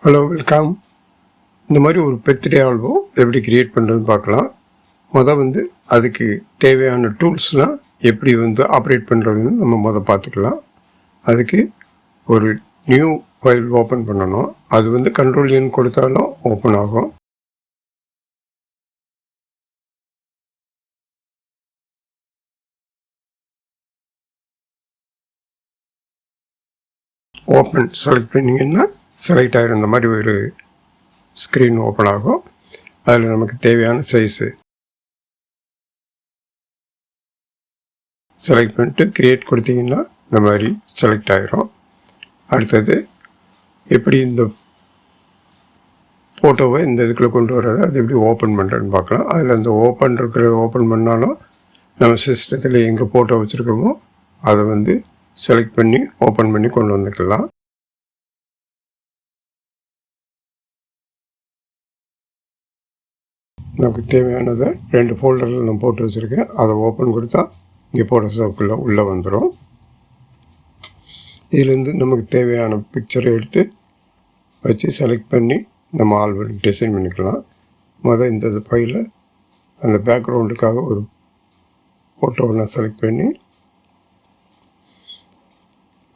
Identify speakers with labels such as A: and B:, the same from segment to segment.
A: Hello, welcome. இந்த மாதிரி ஒரு பர்த்டே ஆல்பம் எப்படி க்ரியேட் பண்ணுறதுன்னு பார்க்கலாம். வந்து அதுக்கு தேவையான டூல்ஸ்லாம் எப்படி ஆப்ரேட் பண்ணுறதுன்னு நம்ம பார்த்துக்கலாம். அதுக்கு ஒரு நியூ ஃபைல் ஓப்பன் பண்ணணும். அது கண்ட்ரோல் எண் கொடுத்தாலும் ஓப்பன் ஆகும். ஓப்பன் செலக்ட் பண்ணிங்கன்னா செலக்ட் ஆகிடும். இந்த மாதிரி ஒரு ஸ்க்ரீன் ஓப்பன் ஆகும். அதில் நமக்கு தேவையான சைஸு செலக்ட் பண்ணிட்டு க்ரியேட் கொடுத்தீங்கன்னா இந்த மாதிரி செலக்ட் ஆகிரும். அடுத்தது எப்படி இந்த ஃபோட்டோவை இந்த இதுக்குள்ளே கொண்டு வர்றது, அது எப்படி ஓப்பன் பண்ணுறதுன்னு பார்க்கலாம். அதில் அந்த ஓப்பன் பண்ணாலும் நம்ம சிஸ்டத்தில் எங்கே ஃபோட்டோ வச்சுருக்கோமோ அதை செலக்ட் பண்ணி ஓப்பன் பண்ணி கொண்டு வந்துக்கலாம். நமக்கு தேவையானதை 2 ஃபோல்டரில் நான் போட்டு வச்சுருக்கேன். அதை ஓப்பன் கொடுத்தா இங்கே ஃபோட்டோஷாப்புக்குள்ளே உள்ளே வந்துடும். இதுலேருந்து நமக்கு தேவையான பிக்சரை எடுத்து வச்சு செலக்ட் பண்ணி நம்ம ஆல்பம் டிசைன் பண்ணிக்கலாம். இந்த ஃபைலில் அந்த பேக்ரவுண்டுக்காக ஒரு ஃபோட்டோவை நான் செலக்ட் பண்ணி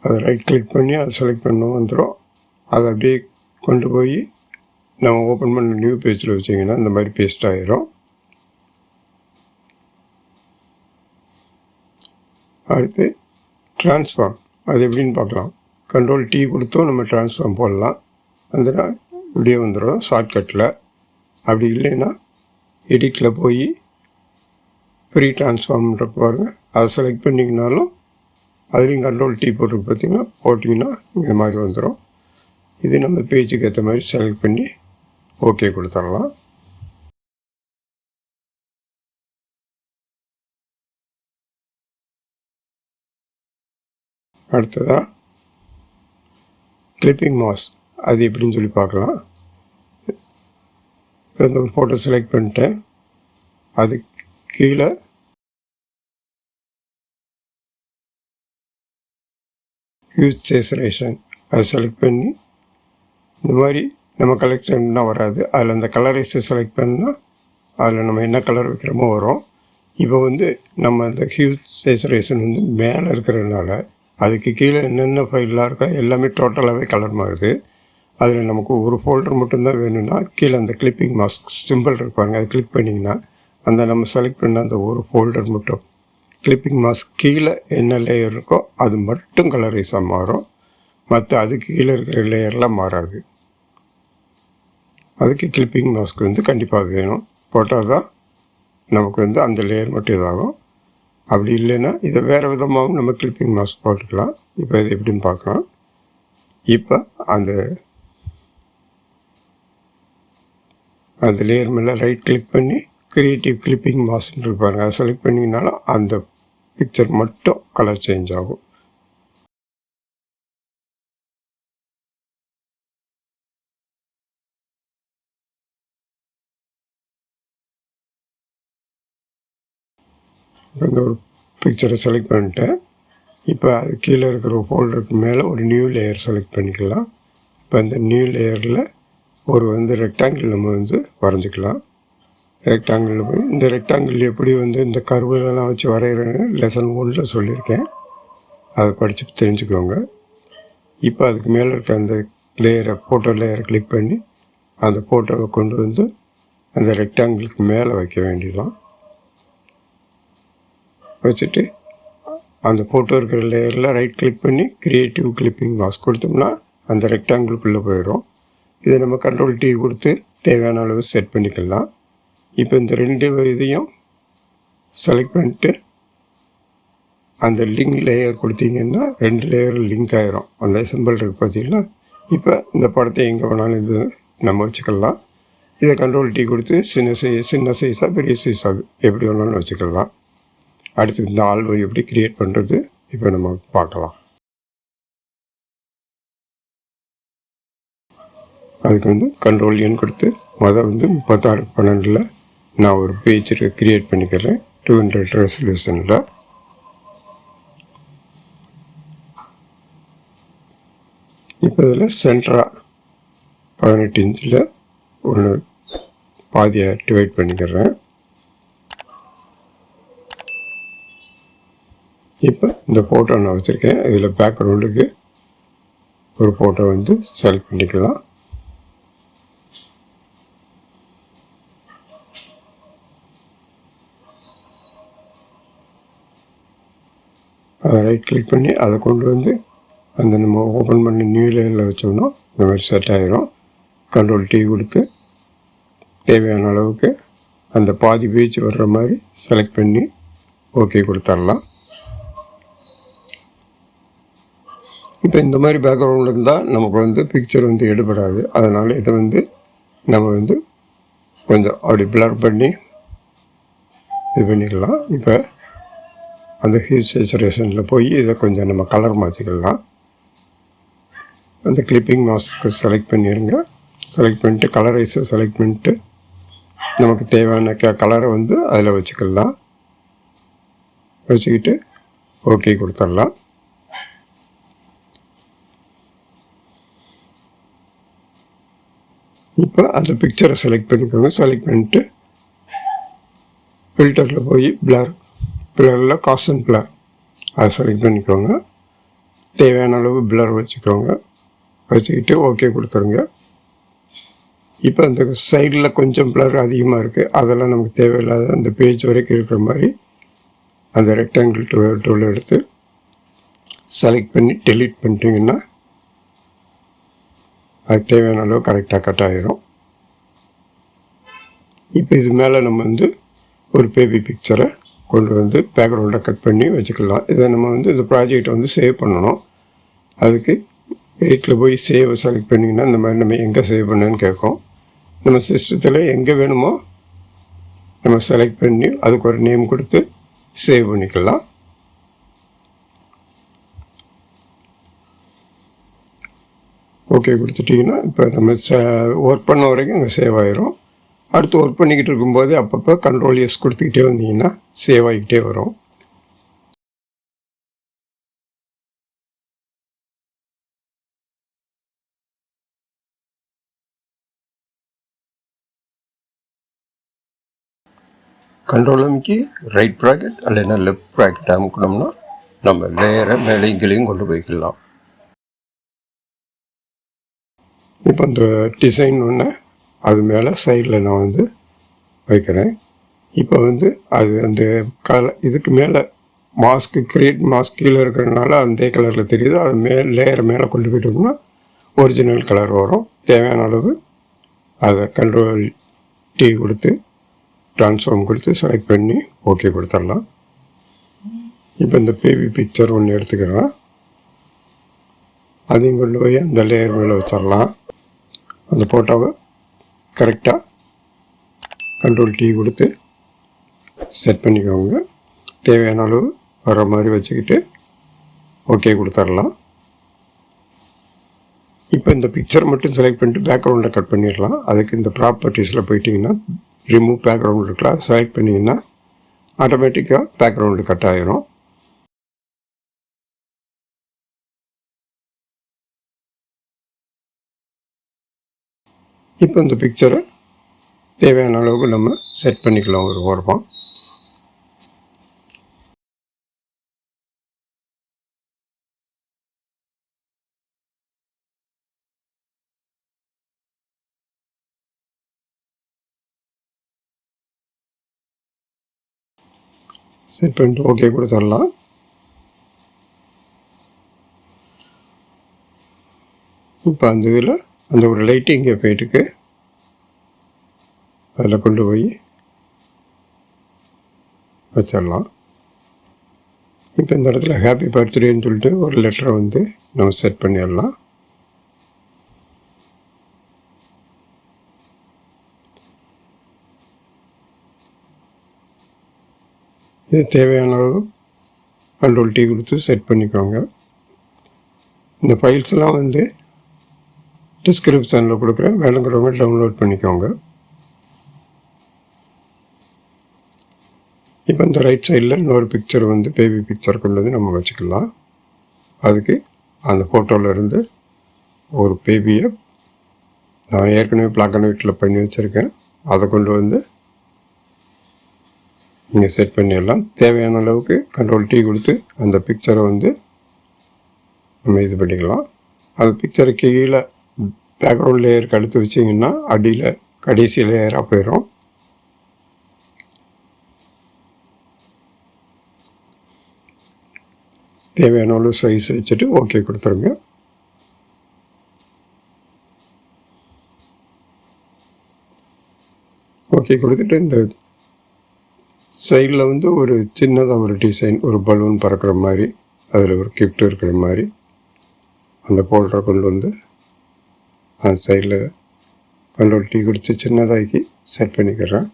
A: அதை ரைட் கிளிக் பண்ணி அதை செலக்ட் பண்ண வந்துடும். அதை அப்படியே கொண்டு போய் நம்ம ஓப்பன் பண்ண நியூ பேஜில் வச்சிங்கன்னா இந்த மாதிரி பேஸ்ட் ஆகிரும். அடுத்து ட்ரான்ஸ்ஃபார்ம், அது எப்படின்னு பார்க்கலாம். கண்ட்ரோல் T கொடுத்தோம் நம்ம ட்ரான்ஸ்ஃபார்ம் போடலாம். இப்படியே வந்துடும் ஷார்ட்கட்டில். அப்படி இல்லைன்னா எடிட்டில் போய் ஃப்ரீ ட்ரான்ஸ்ஃபார்ம்ன்ற பாருங்கள், அதை செலக்ட் பண்ணிங்கனாலும் அதுலேயும் கண்ட்ரோல் T போட்டிங்கன்னா இந்த மாதிரி வந்துடும். இது நம்ம பேஜுக்கு ஏற்ற மாதிரி செலக்ட் பண்ணி ஓகே கொடுத்துடலாம். அடுத்ததாக கிளிப்பிங் மாஸ், அது எப்படின்னு சொல்லி பார்க்கலாம். இப்போ இந்த ஒரு ஃபோட்டோ செலக்ட் பண்ணிட்டேன். அது கீழே ஹியூஜ் சேச்சுரேஷன் அதை செலக்ட் பண்ணி இந்த மாதிரி நம்ம கலெக்ஷன்னா வராது. அதில் அந்த கலரைஸை செலக்ட் பண்ணால் அதில் நம்ம என்ன கலர் வைக்கிறோமோ வரும். இப்போ நம்ம அந்த ஹியூஜ் சேச்சுரேஷன் மேலே இருக்கிறதுனால அதுக்கு கீழே என்னென்ன ஃபைல்லாம் இருக்கோ எல்லாமே டோட்டலாகவே கலர் மாறுது. அதில் நமக்கு ஒரு ஃபோல்டர் மட்டும்தான் வேணும்னா கீழே அந்த கிளிப்பிங் மாஸ்க் சிம்பிள் இருப்பாங்க, அதை கிளிக் பண்ணிங்கன்னா அந்த நம்ம செலக்ட் பண்ண அந்த ஒரு ஃபோல்டர் மட்டும் கிளிப்பிங் மாஸ்க் கீழே என்ன லேயர் இருக்கோ அது மட்டும் கலரைஸாக மாறும். மற்ற அதுக்கு கீழே இருக்கிற லேயர்லாம் மாறாது. அதுக்கு கிளிப்பிங் மாஸ்க் கண்டிப்பாக வேணும். போட்டால் தான் நமக்கு அந்த லேயர் மட்டும் இதாகும். அப்படி இல்லைன்னா இதை வேறு விதமாகவும் நம்ம கிளிப்பிங் மாஸ்க் போட்டுக்கலாம். இப்போ இது எப்படின்னு பார்க்கலாம். இப்போ அந்த லேயர் மேலே ரைட் கிளிக் பண்ணி க்ரியேட்டிவ் கிளிப்பிங் மாஸ்க்னு இருப்பாங்க, அதை செலக்ட் பண்ணிங்கனாலும் அந்த பிக்சர் மட்டும் கலர் சேஞ்ச் ஆகும். இப்போ இந்த ஒரு பிக்சரை செலக்ட் பண்ணிட்டேன். இப்போ அது கீழே இருக்கிற ஃபோல்டருக்கு மேலே ஒரு நியூ லேயர் செலக்ட் பண்ணிக்கலாம். இப்போ அந்த நியூ லேயரில் ஒரு ரெக்டாங்கிள் நம்ம வரைஞ்சிக்கலாம். ரெக்டாங்கிளில் போய் இந்த ரெக்டாங்கிள் எப்படி இந்த கர்வெல்லாம் வச்சு வரைகிறேன்னு லெசன் 1 சொல்லியிருக்கேன், அதை படித்து தெரிஞ்சுக்கோங்க. இப்போ அதுக்கு மேலே இருக்க அந்த லேயரை ஃபோட்டோ லேயரை கிளிக் பண்ணி அந்த ஃபோட்டோவை கொண்டு அந்த ரெக்டாங்கிளுக்கு மேலே வைக்க வேண்டியதான். வச்சுட்டு அந்த ஃபோட்டோ இருக்கிற லேயரில் ரைட் கிளிக் பண்ணி க்ரியேட்டிவ் கிளிப்பிங் மாஸ்க் கொடுத்தோம்னா அந்த ரெக்டாங்கிளுக்குள்ளே போயிடும். இதை நம்ம கண்ட்ரோல் T கொடுத்து தேவையான அளவு செட் பண்ணிக்கலாம். இப்போ இந்த 2 இதையும் செலக்ட் பண்ணிட்டு அந்த லிங்க் லேயர் கொடுத்தீங்கன்னா 2 லேயர் லிங்க் ஆகிரும். அந்த சிம்பிள் இருக்குது பார்த்தீங்கன்னா. இப்போ இந்த படத்தை எங்கே வேணாலும் இது நம்ம வச்சுக்கலாம். இதை கண்ட்ரோல் T கொடுத்து சின்ன சைஸாக பெரிய சைஸாக எப்படி வேணாலும் வச்சுக்கலாம். அடுத்து இந்த ஆல்பம் எப்படி க்ரியேட் பண்ணுறது இப்போ நம்ம பார்க்கலாம். அதுக்கு கண்ட்ரோல் எண் கொடுத்து 36:12 நான் ஒரு பேஜ் க்ரியேட் பண்ணிக்கிறேன் 200 ரெசல்யூஷனில். இப்போ இதில் சென்டராக 18 இன்ச்சில் ஒன்று பாதியை டிவைட் பண்ணிக்கிறேன். இப்போ இந்த ஃபோட்டோ நான் வச்சுருக்கேன். இதில் பேக்ரவுண்டுக்கு ஒரு ஃபோட்டோ வந்து செலக்ட் பண்ணிக்கலாம். அதை ரைட் கிளிக் பண்ணி அதை கொண்டு வந்து அந்த நம்ம ஓப்பன் பண்ணி நியூ லேயரில் வச்சோம்னா இந்த மாதிரி செட் ஆகிரும். கண்ட்ரோல் T கொடுத்து தேவையான அளவுக்கு அந்த பாதி பேஜ் வர்ற மாதிரி செலக்ட் பண்ணி ஓகே கொடுத்துடலாம். இப்போ இந்த மாதிரி பேக்ரவுண்ட் இருந்தால் நமக்கு வந்து பிக்சர் வந்து எடுபடாது. அதனால் இதை வந்து நம்ம வந்து கொஞ்சம் அப்படி பிளர் பண்ணி இது பண்ணிக்கலாம். இப்போ அந்த ஹீட் சேச்சுரேஷனில் போய் இதை கொஞ்சம் நம்ம கலர் மாற்றிக்கலாம். அந்த கிளிப்பிங் மாஸ்க்கு செலக்ட் பண்ணிடுங்க. செலக்ட் பண்ணிட்டு கலரைஸை செலக்ட் பண்ணிட்டு நமக்கு தேவையான கலரை வந்து அதில் வச்சுக்கலாம். வச்சுக்கிட்டு ஓகே கொடுத்துடலாம். இப்போ அந்த பிக்சரை செலக்ட் பண்ணிக்கோங்க. செலக்ட் பண்ணிட்டு ஃபில்டரில் போய் பிளரில் கான்ஸ்டன்ட் பிளர் அதை செலக்ட் பண்ணிக்கோங்க. தேவையான அளவு பிளர் வச்சுக்கோங்க. வச்சுக்கிட்டு ஓகே கொடுத்துருங்க. இப்போ அந்த சைடில் கொஞ்சம் பிளர் அதிகமாக இருக்குது. அதெல்லாம் நமக்கு தேவையில்லாத அந்த பேஜ் வரைக்கும் இருக்கிற மாதிரி அந்த ரெக்டாங்கிள் டூல் எடுத்து செலக்ட் பண்ணி டெலீட் பண்ணிட்டீங்கன்னா அது தேவையான அளவு கரெக்டாக கட் ஆகிரும். இப்போ இது மேலே நம்ம வந்து ஒரு பேபி பிக்சரை கொண்டு வந்து பேக்ரவுண்டை கட் பண்ணி வச்சுக்கலாம். இதை நம்ம வந்து இந்த ப்ராஜெக்டை வந்து சேவ் பண்ணணும். அதுக்கு எடிட்டில் போய் சேவை செலக்ட் பண்ணிங்கன்னா இந்த மாதிரி நம்ம எங்கே சேவ் பண்ணேன்னு கேட்கும். நம்ம சிஸ்டத்தில் எங்கே வேணுமோ நம்ம செலக்ட் பண்ணி அதுக்கு ஒரு நேம் கொடுத்து சேவ் பண்ணிக்கலாம். ஓகே கொடுத்துட்டிங்கன்னா இப்போ நம்ம ஒர்க் பண்ண வரைக்கும் இங்கே சேவ் ஆகிரும். அடுத்து ஒர்க் பண்ணிக்கிட்டு இருக்கும்போது அப்பப்போ கண்ட்ரோல் எஸ் கொடுத்துக்கிட்டே வந்தீங்கன்னா சேவ் ஆகிக்கிட்டே வரும். கண்ட்ரோல் அமைக்கி ரைட் ப்ராக்கெட் இல்லைன்னா லெஃப்ட் ப்ராக்கெட் அமுக்கணும்னா நம்ம லேயரை மேலேயும் கீழேயும் கொண்டு போய்க்கலாம். இப்போ இந்த டிசைன் ஒன்று அது மேலே சைடில் நான் வந்து வைக்கிறேன். இப்போ வந்து அது அந்த இதுக்கு மேலே மாஸ்க்கு கிரியேட் மாஸ்க் கீழே இருக்கிறதுனால அந்த கலரில் தெரியுது. அது லேயரை மேலே கொண்டு போய்ட்டோம்னா ஒரிஜினல் கலர் வரும். தேவையான அளவு அதை கண்ட்ரோல் T கொடுத்து ட்ரான்ஸ்ஃபார்ம் கொடுத்து செலக்ட் பண்ணி ஓகே கொடுத்துடலாம். இப்போ இந்த பேபி பிக்சர் ஒன்று எடுத்துக்கிறேன். அதையும் கொண்டு போய் அந்த லேயர் மேலே வச்சிடலாம். அந்த ஃபோட்டோவை கரெக்டாக கண்ட்ரோல் T கொடுத்து செட் பண்ணிக்கோங்க. தேவையான அளவு வர மாதிரி வச்சுக்கிட்டு ஓகே கொடுத்துடலாம். இப்போ இந்த பிக்சர் மட்டும் செலக்ட் பண்ணிட்டு பேக்ரவுண்டை கட் பண்ணிடலாம். அதுக்கு இந்த ப்ராப்பர்ட்டிஸில் போயிட்டிங்கன்னா ரிமூவ் பேக்ரவுண்ட் இருக்கலாம். செலக்ட் பண்ணிங்கன்னா ஆட்டோமேட்டிக்காக பேக்ரவுண்டு கட் ஆகிரும். இப்போ இந்த பிக்சரை தேவையான அளவுக்கு நம்ம செட் பண்ணிக்கலாம். ஒரு ஓரமாக செட் பண்ணிட்டு ஓகே கொடுத்துடலாம். இப்போ அந்த இதில் அந்த ஒரு லைட்டிங் எஃபெக்ட்டுக்கு அதில் கொண்டு போய் வச்சிடலாம். இப்போ இந்த இடத்துல ஹாப்பி பர்த்டேன்னு சொல்லிட்டு ஒரு லெட்டரை வந்து நம்ம செட் பண்ணிடலாம். இது தேவையான அளவு கண்ட்ரோல் T கொடுத்து செட் பண்ணிக்கோங்க. இந்த ஃபைல்ஸ்லாம் வந்து டிஸ்கிரிப்ஷனில் கொடுக்குறேன். வேணுங்கிறவங்க டவுன்லோட் பண்ணிக்கோங்க. இப்போ இந்த ரைட் சைடில் இன்னொரு பிக்சர் வந்து பேபி பிக்சர் கொண்டு வந்து நம்ம வச்சுக்கலாம். அதுக்கு அந்த ஃபோட்டோவில் இருந்து ஒரு பேபியை நான் ஏற்கனவே பிளாக் அண்ட் ஒயிட்டில் பண்ணி வச்சுருக்கேன். அதை கொண்டு வந்து இங்கே செட் பண்ணிடலாம். தேவையான அளவுக்கு Ctrl+T கொடுத்து அந்த பிக்சரை வந்து நம்ம இது பண்ணிக்கலாம். அந்த பிக்சரை கீழே பேக்ரவுண்ட் லேயருக்கு அடுத்து வச்சிங்கன்னா அடியில் கடைசி லேயராக போயிடும். தேவையான அளவு சைஸ் வச்சுட்டு ஓகே கொடுத்துருங்க. ஓகே கொடுத்துட்டு இந்த சைடில் வந்து ஒரு சின்னதாக ஒரு டிசைன், ஒரு பலூன் பறக்கிற மாதிரி, அதில் ஒரு கிஃப்ட் இருக்கிற மாதிரி அந்த போல்டரை கொண்டு வந்து அந்த சைடில் Ctrl+T கொடுத்து சின்னதாக்கி செட் பண்ணிக்கிறேன்.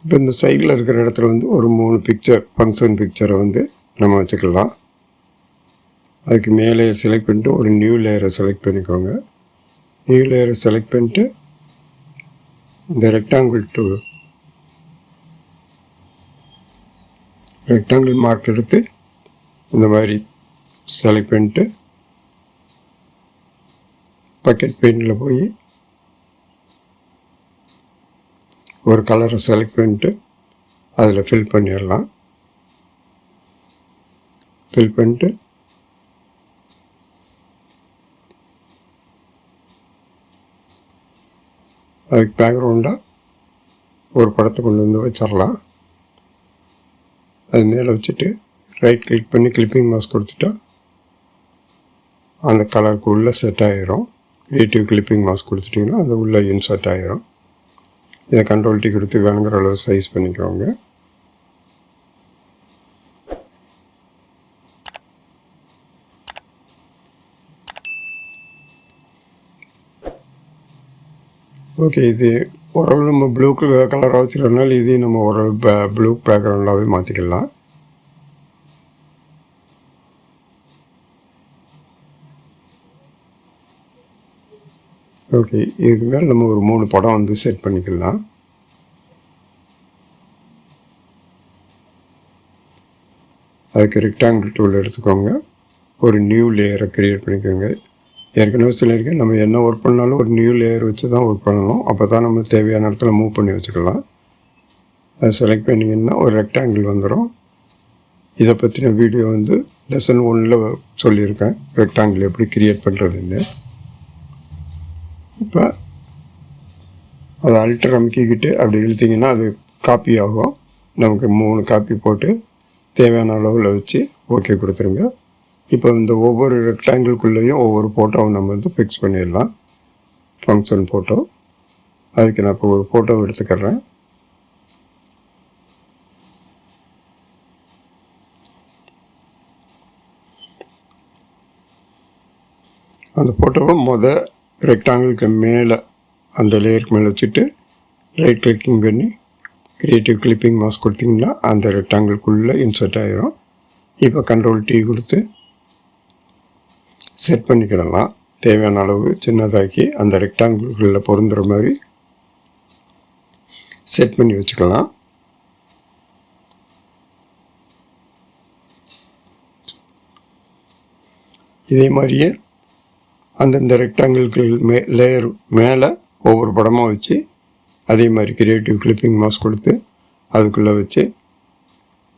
A: இப்போ இந்த சைடில் இருக்கிற இடத்துல வந்து ஒரு 3 பிக்சர், ஃபங்க்ஷன் பிக்சரை வந்து நம்ம வச்சுக்கலாம். அதுக்கு மேலே செலக்ட் பண்ணிட்டு ஒரு நியூ லேயரை செலக்ட் பண்ணிக்கோங்க. நியூ லேயரை செலக்ட் பண்ணிட்டு இந்த ரெக்டாங்கிள் மார்க் எடுத்து இந்த மாதிரி செலக்ட் பண்ணிட்டு பக்கெட் பெயிண்டில் போய் ஒரு கலரை செலக்ட் பண்ணிட்டு அதில் ஃபில் பண்ணிடலாம். ஃபில் பண்ணிட்டு அதுக்கு பேக்ரவுண்டாக ஒரு படத்தை கொண்டு வந்து வச்சிடலாம். அது மேலே வச்சுட்டு ரைட் கிளிக் பண்ணி கிளிப்பிங் மாஸ்க் கொடுத்துட்டா அந்த கலருக்கு உள்ளே செட் ஆகிரும். கிரியேட்டிவ் கிளிப்பிங் மாஸ்க் கொடுத்துட்டிங்கன்னா அது உள்ளே இன்சர்ட் ஆகிரும். இதை Ctrl+T கொடுத்து வேணுங்கிற அளவு சைஸ் பண்ணிக்கோங்க. ஓகே, இது ஓரளவு நம்ம ப்ளூ கலராக வச்சுருக்கனால இதையும் நம்ம ஓரளவு ப்ளூ பேக்ரவுண்டாகவே மாற்றிக்கலாம். ஓகே, இதுக்கு மேலே நம்ம ஒரு 3 படம் வந்து செட் பண்ணிக்கலாம். அதுக்கு ரெக்டாங்கிள் டூல் எடுத்துக்கோங்க. ஒரு நியூ லேயரை க்ரியேட் பண்ணிக்கோங்க. ஏற்கனவே சொல்லியிருக்கேன், நம்ம என்ன ஒர்க் பண்ணாலும் ஒரு நியூ லேயர் வச்சு தான் ஒர்க் பண்ணணும். அப்போ தான் நம்ம தேவையான இடத்துல மூவ் பண்ணி வச்சுக்கலாம். அதை செலக்ட் பண்ணிங்கன்னா ஒரு ரெக்டாங்கிள் வந்துடும். இதை பற்றின வீடியோ வந்து லெசன் 1ல் சொல்லியிருக்கேன், ரெக்டாங்கிள் எப்படி க்ரியேட் பண்ணுறதுன்னு. இப்போ அதை அல்டர் அமுக்கிக்கிட்டு அப்படி இழுத்திங்கன்னா அது காப்பி ஆகும். நமக்கு 3 காப்பி போட்டு தேவையான அளவில் வச்சு ஓகே கொடுத்துருங்க. இப்போ இந்த ஒவ்வொரு ரெக்டாங்கிள்குள்ளேயும் ஒவ்வொரு ஃபோட்டோவை நம்ம வந்து ஃபிக்ஸ் பண்ணிடலாம். Function photo. அதுக்கு நான் இப்போ ஒரு ஃபோட்டோ எடுத்துக்கிறேன். அந்த ஃபோட்டோவை ரெக்டாங்கிளுக்கு மேலே அந்த லேயருக்கு மேலே வச்சுட்டு ரைட் கிளிக்கிங் பண்ணி கிரியேட்டிவ் கிளிப்பிங் மாஸ்க் கொடுத்திங்கன்னா அந்த ரெக்டாங்கிள்குள்ளே இன்சர்ட் ஆகிரும். இப்போ Ctrl+T கொடுத்து செட் பண்ணிக்கிடலாம். தேவையான அளவு சின்னதாக்கி அந்த ரெக்டாங்கிள்குள்ளே பொருந்துகிற மாதிரி செட் பண்ணி வச்சுக்கலாம். இதே மாதிரியே அந்தந்த ரெக்டாங்கிள்கள் லேயர் மேலே ஒவ்வொரு படமாக வச்சு அதே மாதிரி கிரியேட்டிவ் கிளிப்பிங் மாஸ்க் கொடுத்து அதுக்குள்ளே வச்சு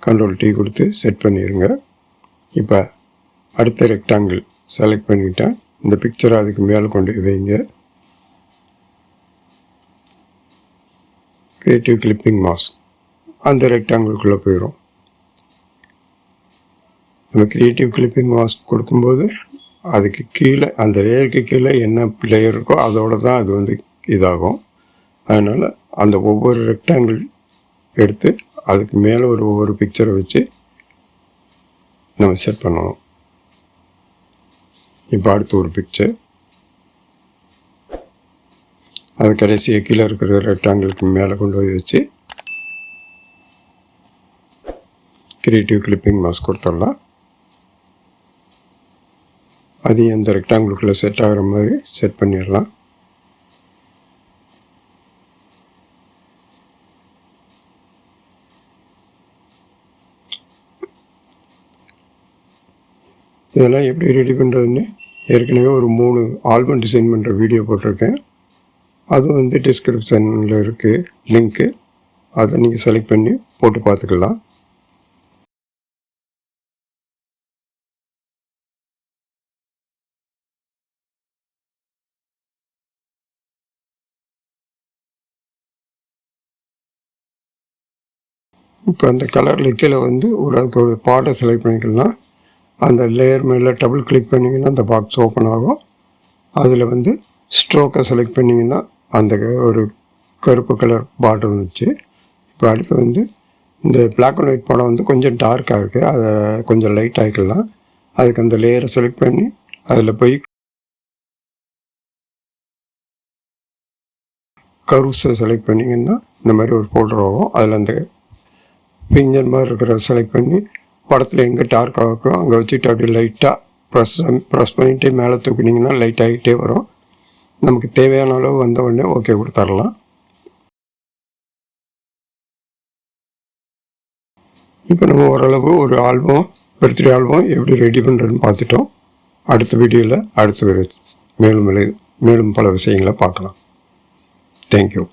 A: Ctrl+T கொடுத்து செட் பண்ணிடுங்க. இப்போ அடுத்த ரெக்டாங்கிள் செலக்ட் பண்ணிவிட்டேன். இந்த பிக்சரை அதுக்கு மேலே கொண்டு வைங்க. கிரியேட்டிவ் கிளிப்பிங் மாஸ்க் அந்த ரெக்டாங்கிள்குள்ளே போயிடும். நம்ம கிரியேட்டிவ் கிளிப்பிங் மாஸ்க் கொடுக்கும்போது அதுக்கு கீழே அந்த லேயருக்கு கீழே என்ன லேயர் இருக்கோ அதோடு தான் அது வந்து இதாகும். அதனால் அந்த ஒவ்வொரு ரெக்டாங்கிள் எடுத்து அதுக்கு மேலே ஒவ்வொரு பிக்சரை வச்சு நம்ம செட் பண்ணணும். இப்போ அடுத்து ஒரு பிக்சர், அது கடைசியாக கீழே இருக்கிற ரெக்டாங்கிளுக்கு மேலே கொண்டு போய் வச்சு கிரியேட்டிவ் கிளிப்பிங் மாஸ்க் கொடுத்துடலாம். அது அந்த ரெக்டாங்கிளுக்குள்ளே செட் ஆகிற மாதிரி செட் பண்ணிடலாம். இதெல்லாம் எப்படி ரெடி பண்ணுறதுன்னு ஏற்கனவே ஒரு 3 ஆல்பம் டிசைன் பண்ணுற வீடியோ போட்டிருக்கேன். அது வந்து டிஸ்கிரிப்ஷனில் இருக்குது லிங்க்கு. அதை நீங்கள் செலக்ட் பண்ணி போட்டு பார்த்துக்கலாம். இப்போ அந்த கலரில் கீழே வந்து அதுக்கு ஒரு பாட்டை செலக்ட் பண்ணிக்கலாம். அந்த லேயர் மேலே டபுள் கிளிக் பண்ணிங்கன்னா அந்த பாக்ஸ் ஓப்பன் ஆகும். அதில் வந்து ஸ்ட்ரோக்கை செலக்ட் பண்ணிங்கன்னா அந்த ஒரு கருப்பு கலர் பார்டர் வந்துச்சு. இப்போ அடுத்து வந்து இந்த பிளாக் அண்ட் ஒயிட் படம் வந்து கொஞ்சம் டார்க்காக இருக்குது, அதை கொஞ்சம் லைட் ஆகிக்கலாம். அதுக்கு அந்த லேயரை செலக்ட் பண்ணி அதில் போய் கர்வ்ஸை செலக்ட் பண்ணிங்கன்னா இந்த மாதிரி ஒரு ஃபோல்டர் ஆகும். அதில் அந்த ஃபிங்கர் மாதிரி இருக்கிறத செலக்ட் பண்ணி படத்தில் எங்கே டார்க்காக இருக்கோ அங்கே வச்சுட்டு அப்படியே லைட்டாக ப்ரெஸ் பண்ணிகிட்டே மேலே தூக்கினீங்கன்னா லைட் ஆகிட்டே வரும். நமக்கு தேவையான அளவு வந்த உடனே ஓகே கொடுத்துடலாம். இப்போ நம்ம ஓரளவு ஒரு ஆல்பம், பர்த்டே ஆல்பம் எப்படி ரெடி பண்ணுறதுன்னு பார்த்துட்டோம். அடுத்த வீடியோவில் மேலும் பல விஷயங்களை பார்க்கலாம். தேங்க்யூ.